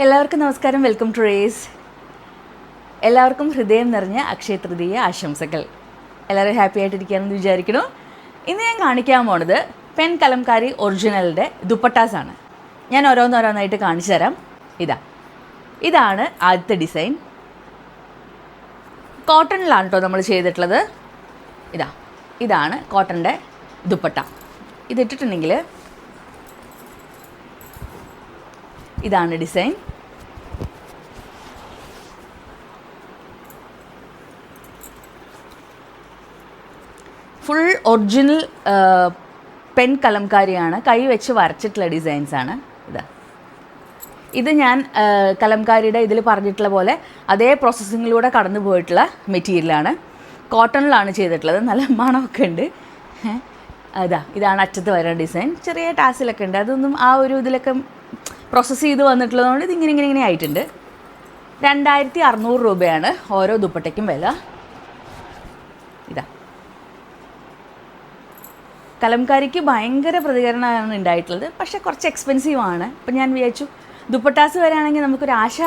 എല്ലാവർക്കും നമസ്കാരം. Welcome to race. എല്ലാവർക്കും ഹൃദയം നിറഞ്ഞ അക്ഷയ തൃതീയ ആശംസകൾ. എല്ലാവരും ഹാപ്പി ആയിട്ടിരിക്കുകയാണെന്ന് വിചാരിക്കുന്നു. ഇന്ന് ഞാൻ കാണിക്കാൻ പോണത് പെൻ കലംകാരി ഒറിജിനലിൻ്റെ ദുപ്പട്ടാസാണ്. ഞാൻ ഓരോന്നോരോന്നായിട്ട് കാണിച്ചു തരാം. ഇതാണ് ആദ്യത്തെ ഡിസൈൻ. കോട്ടണിലാണ് കേട്ടോ നമ്മൾ ചെയ്തിട്ടുള്ളത്. ഇതാണ് കോട്ടൻ്റെ ദുപ്പട്ട. ഇതിട്ടിട്ടുണ്ടെങ്കിൽ ഇതാണ് ഡിസൈൻ. ഫുൾ ഒറിജിനൽ പെൻ കലംകാരിയാണ്. കൈ വെച്ച് വരച്ചിട്ടുള്ള ഡിസൈൻസാണ് ഇത് ഞാൻ കലംകാരിയുടെ ഇതിൽ പറഞ്ഞിട്ടുള്ള പോലെ അതേ പ്രോസസ്സിങ്ങിലൂടെ കടന്നു പോയിട്ടുള്ള മെറ്റീരിയലാണ്. കോട്ടണിലാണ് ചെയ്തിട്ടുള്ളത്. നല്ല മണമൊക്കെ ഉണ്ട്. ഇതാണ് അറ്റത്ത് വരുന്ന ഡിസൈൻ. ചെറിയ ടാസിലൊക്കെ ഉണ്ട്. അതൊന്നും ആ ഒരു ഇതിലൊക്കെ പ്രോസസ്സ് ചെയ്ത് വന്നിട്ടുള്ളതുകൊണ്ട് ഇതിങ്ങനെ ആയിട്ടുണ്ട്. 2600 രൂപയാണ് ഓരോ ദുപ്പട്ടയ്ക്കും വില. കലംകാരിക്ക് ഭയങ്കര പ്രതികരണമാണ് ഉണ്ടായിട്ടുള്ളത്. പക്ഷേ കുറച്ച് എക്സ്പെൻസീവാണ്. അപ്പം ഞാൻ വിചാരിച്ചു ദുപ്പട്ടാസ് വരാണെങ്കിൽ നമുക്കൊരാശ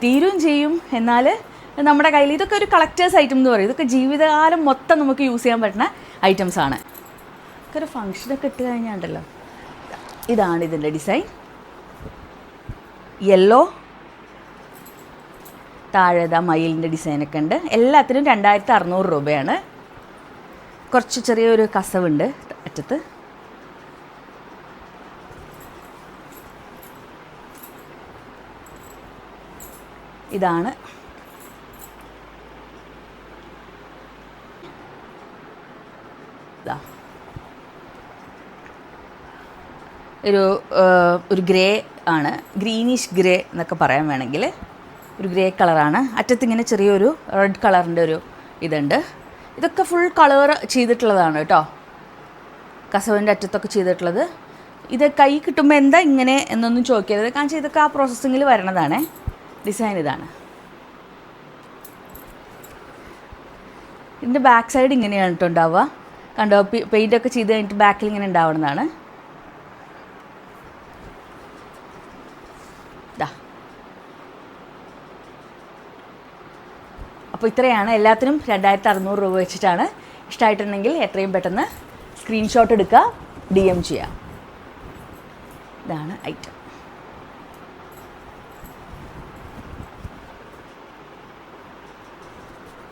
തീരുകയും ചെയ്യും. എന്നാൽ നമ്മുടെ കയ്യിൽ ഇതൊക്കെ ഒരു കളക്ടേഴ്സ് ഐറ്റം എന്ന് പറയും. ഇതൊക്കെ ജീവിതകാലം മൊത്തം നമുക്ക് യൂസ് ചെയ്യാൻ പറ്റുന്ന ഐറ്റംസാണ്. ഒക്കെ ഒരു ഫങ്ഷനൊക്കെ ഇട്ട് കഴിഞ്ഞാൽ ഉണ്ടല്ലോ. ഇതാണ് ഇതിൻ്റെ ഡിസൈൻ. യെല്ലോ, താഴെ മയിലിൻ്റെ ഡിസൈനൊക്കെ ഉണ്ട്. എല്ലാത്തിനും 2600 രൂപയാണ്. കുറച്ച് ചെറിയൊരു കസവുണ്ട് അറ്റത്ത്. ഇതാണ് ഒരു ഗ്രേ ആണ്. ഗ്രീനിഷ് ഗ്രേ എന്നൊക്കെ പറയാൻ വേണമെങ്കിൽ ഒരു ഗ്രേ കളറാണ്. അറ്റത്തിങ്ങനെ ചെറിയൊരു റെഡ് കളറിൻ്റെ ഒരു ഇതുണ്ട്. ഇതൊക്കെ ഫുൾ കളർ ചെയ്തിട്ടുള്ളതാണ് കേട്ടോ. കസവിൻ്റെ അറ്റത്തൊക്കെ ചെയ്തിട്ടുള്ളത്. ഇത് കൈ കിട്ടുമ്പോൾ എന്താ ഇങ്ങനെ എന്നൊന്നും ചോദിക്കരുത്. കാരണം ഇതൊക്കെ ആ പ്രോസസ്സിങ്ങിൽ വരണതാണ്. ഡിസൈൻ ഇതാണ്. ഇതിൻ്റെ ബാക്ക് സൈഡ് ഇങ്ങനെയാണ് കേട്ടോ ഉണ്ടാവുക. കണ്ടോ, പെയിൻ്റൊക്കെ ചെയ്ത് കഴിഞ്ഞിട്ട് ബാക്കിൽ ഇങ്ങനെ ഉണ്ടാവുന്നതാണ്. അപ്പോൾ ഇത്രയാണ്. എല്ലാത്തിനും 2600 രൂപ വെച്ചിട്ടാണ്. ഇഷ്ടമായിട്ടുണ്ടെങ്കിൽ എത്രയും പെട്ടെന്ന് സ്ക്രീൻഷോട്ട് എടുക്കുക, DM ചെയ്യുക. ഇതാണ് ഐറ്റം.